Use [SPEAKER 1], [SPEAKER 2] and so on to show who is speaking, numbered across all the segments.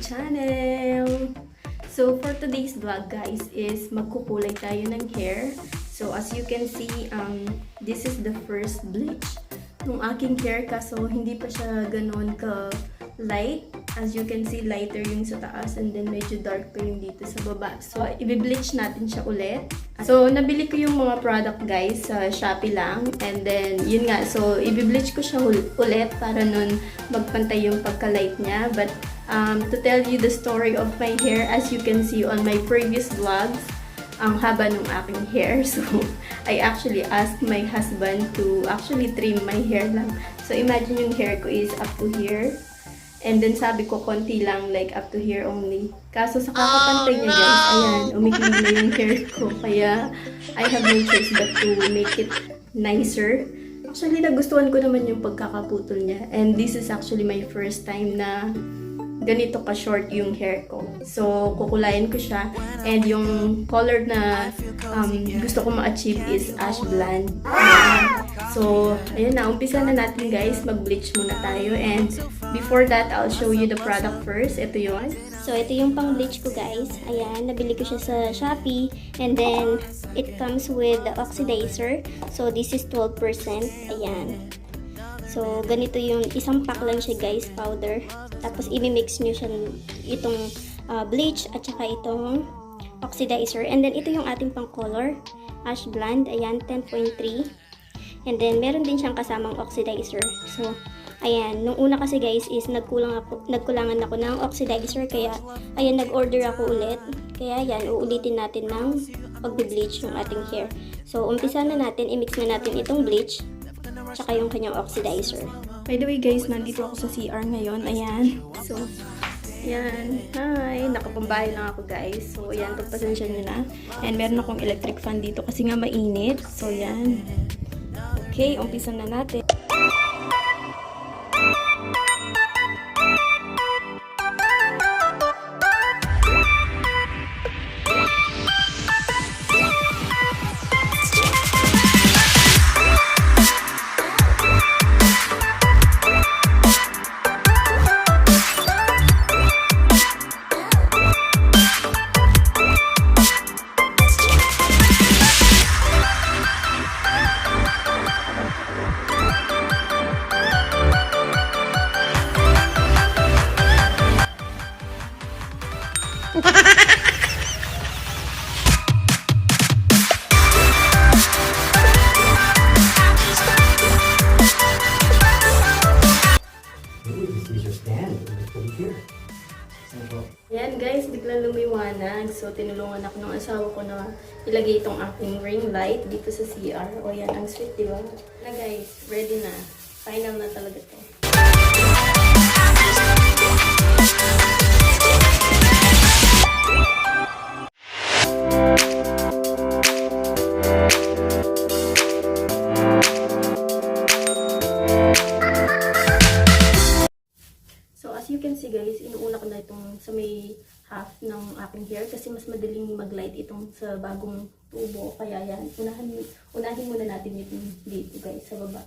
[SPEAKER 1] channel! So for today's vlog guys is magkukulay tayo ng hair. So as you can see, this is the first bleach ng aking hair kaso hindi pa siya ganoon ka light. As you can see, lighter yung sa taas and then medyo dark pa yung dito sa baba. So i-bleach natin siya ulit. So nabili ko yung mga product guys sa Shopee lang and then yun nga, so i-bleach ko siya ulit para nun magpantay yung pagka-light niya. But to tell you the story of my hair, as you can see on my previous vlogs, ang haba ng aking hair. So I actually asked my husband to actually trim my hair lang. So imagine yung hair ko is up to here. And then sabi ko konti lang, like up to here only. Kaso sa kakapantay niya guys, ayan, umikinig na yung hair ko. Kaya I have no choice but to make it nicer. Actually, nagustuhan ko naman yung pagkakaputol niya. And this is actually my first time na ganito ka-short yung hair ko. So, kukulayan ko siya. And yung color na gusto ko ma-achieve is ash blonde. So, ayun na. Umpisa na natin guys. Mag-bleach muna tayo. And before that, I'll show you the product first. Ito yun.
[SPEAKER 2] So, ito yung pang-bleach ko guys. Ayan, nabili ko siya sa Shopee. And then, it comes with the oxidizer. So, this is 12%. Ayan. So, ganito yung isang pack lang siya guys, powder. Tapos, i-mix nyo siya itong bleach at saka itong oxidizer. And then, ito yung ating pang color. Ash blonde. Ayan, 10.3. And then, meron din siyang kasamang oxidizer. So, ayan. Nung una kasi guys is nagkulangan ako ng oxidizer. Kaya, ayan, nag-order ako ulit. Kaya, ayan, uulitin natin ng pag-bleach yung ating hair. So, umpisa na natin. I-mix na natin itong bleach. Tsaka yung kanyang oxidizer.
[SPEAKER 1] By the way guys, nandito ako sa CR ngayon. Ayan. So, ayan. Hi! Nakapambahay lang ako guys. So, ayan. Pagpasensya nyo na. And meron akong electric fan dito kasi nga mainit. So, ayan. Okay, umpisa na natin. Ayan guys, biglang lumiwanag. So, tinulungan ako ng asawa ko na ilagay itong aking ring light dito sa CR. O yan, ang sweet, diba? Na guys, ready na. Final na talaga to. You can see guys, inuuna ko na itong sa may half ng aking hair kasi mas madaling mag-light itong sa bagong tubo. Kaya yan, unahin muna natin itong dito guys, sa baba.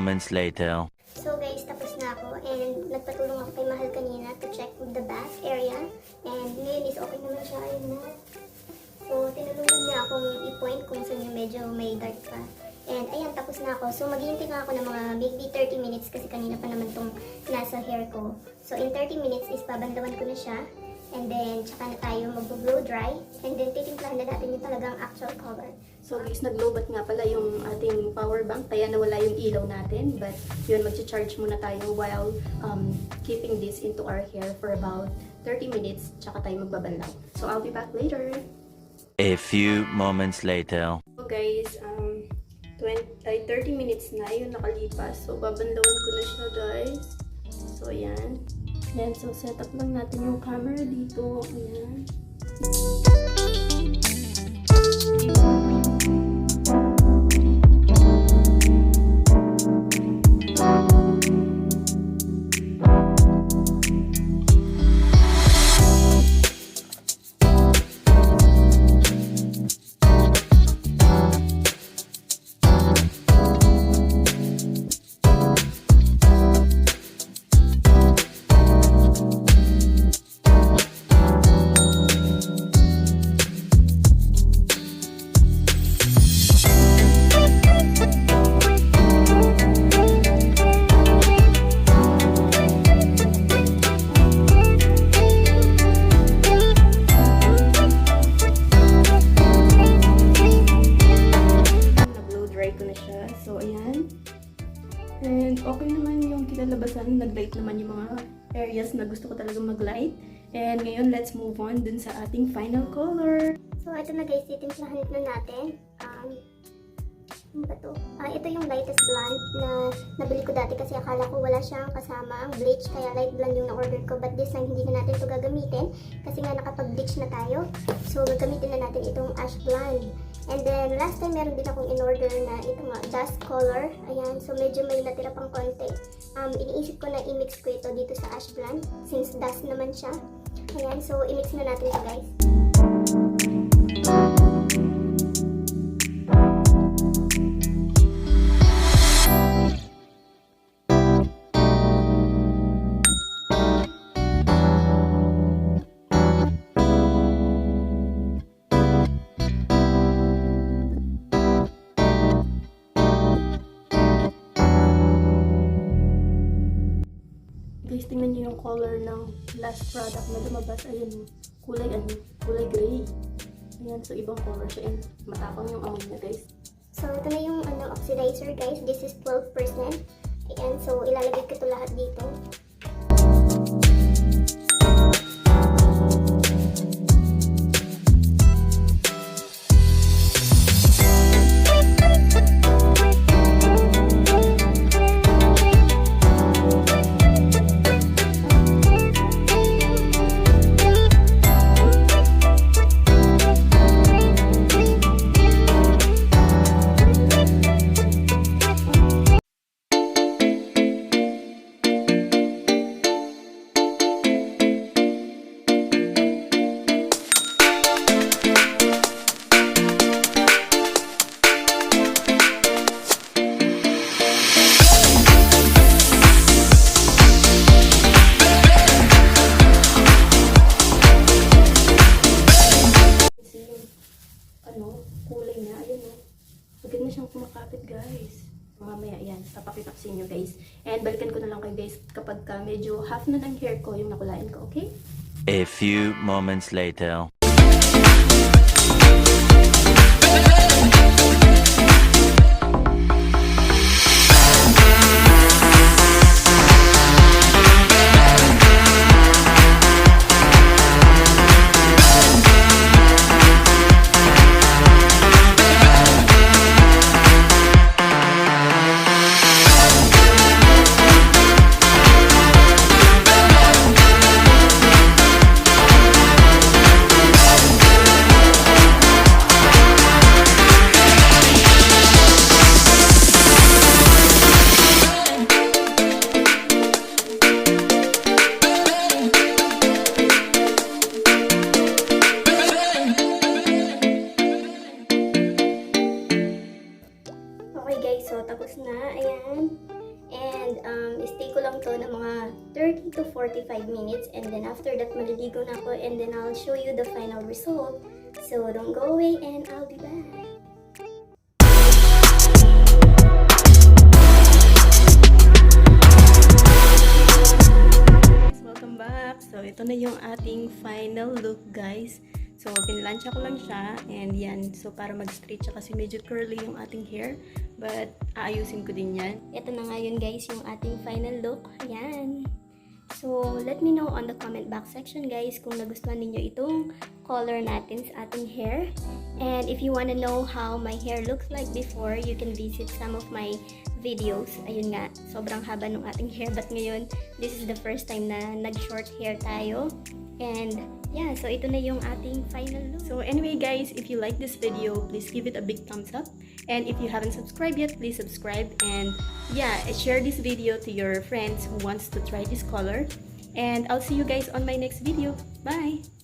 [SPEAKER 3] moments later.
[SPEAKER 2] So guys, tapos na ako and nagpatulong ako kay Mahal kanina to check the back area. And ngayon is okay naman siya. Ayun na. So, tinulungan niya akong i-point kung saan yung medyo may dark pa. And ayan, tapos na ako. So, maghihintay nga ako ng mga maybe 30 minutes kasi kanina pa naman tong nasa hair ko. So, in 30 minutes is babandawan ko na siya. And then, tsaka na tayo mag-blow dry. And then, titimplahan na natin yung talagang actual color.
[SPEAKER 1] So guys, nag-lowbat nga pala yung ating power bank, kaya nawala yung ilaw natin. But yun, mag-charge muna tayo while keeping this into our hair for about 30 minutes, tsaka tayo magbabanlaw. So I'll be back later.
[SPEAKER 3] A few moments later.
[SPEAKER 1] So guys, 30 minutes na yun nakalipas. So babanlawan ko na siya guys. So ayan. Ayan, so set up lang natin yung camera dito. Ayan. And okay naman yung kinalabasan, nag-light naman yung mga areas na gusto ko talaga mag-light. And ngayon, let's move on dun sa ating final color.
[SPEAKER 2] So, ito na guys, titimplahan na natin. Ano ba to? Ito yung lightest blonde na nabili ko dati kasi akala ko wala siyang kasama ang bleach, kaya light blonde yung na-order ko. But this time, hindi na natin ito gagamitin kasi nga nakapag-bleach na tayo. So, gagamitin na natin itong ash blonde. And then, last time meron din akong in-order na ito nga, dust color. Ayan, so medyo may natira pang konti. Iniisip ko na i-mix ko ito dito sa ash blonde since dust naman siya. Ayan, so i-mix na natin ito guys.
[SPEAKER 1] Guys, tingnan nyo yung color ng last product na lumabas. Ayun, kulay gray. Ayan, so ibang color siya and matapang yung amoy niya guys.
[SPEAKER 2] So, ito na yung oxidizer guys. This is 12%. Ayan, so ilalagay ko ito lahat dito.
[SPEAKER 1] Kulay niya, ayun o. Maganda siyang kumakapit guys. Mamaya yan, papakita ko sa inyo guys. And balikan ko na lang kayo guys kapag medyo half na ng hair ko yung nakulain ko, okay?
[SPEAKER 3] A few moments later.
[SPEAKER 2] stay ko lang to ng mga 30 to 45 minutes, and then after that maliligo na ako, and then I'll show you the final result. So don't go away and I'll be back.
[SPEAKER 1] Welcome back! So ito na yung ating final look, guys. So, pinlansya ko lang siya, and yan. So, para mag-straight siya kasi medyo curly yung ating hair. But, aayusin ko din yan.
[SPEAKER 2] Ito na nga yun, guys, yung ating final look. Ayan. So, let me know on the comment box section, guys, kung nagustuhan ninyo itong color natin sa ating hair. And if you wanna know how my hair looks like before, you can visit some of my videos. Ayun nga, sobrang haba ng ating hair. But ngayon, this is the first time na nag-short hair tayo. And yeah, so ito na yung ating final look.
[SPEAKER 1] So anyway, guys, if you like this video, please give it a big thumbs up. And if you haven't subscribed yet, please subscribe. And yeah, share this video to your friends who wants to try this color. And I'll see you guys on my next video. Bye!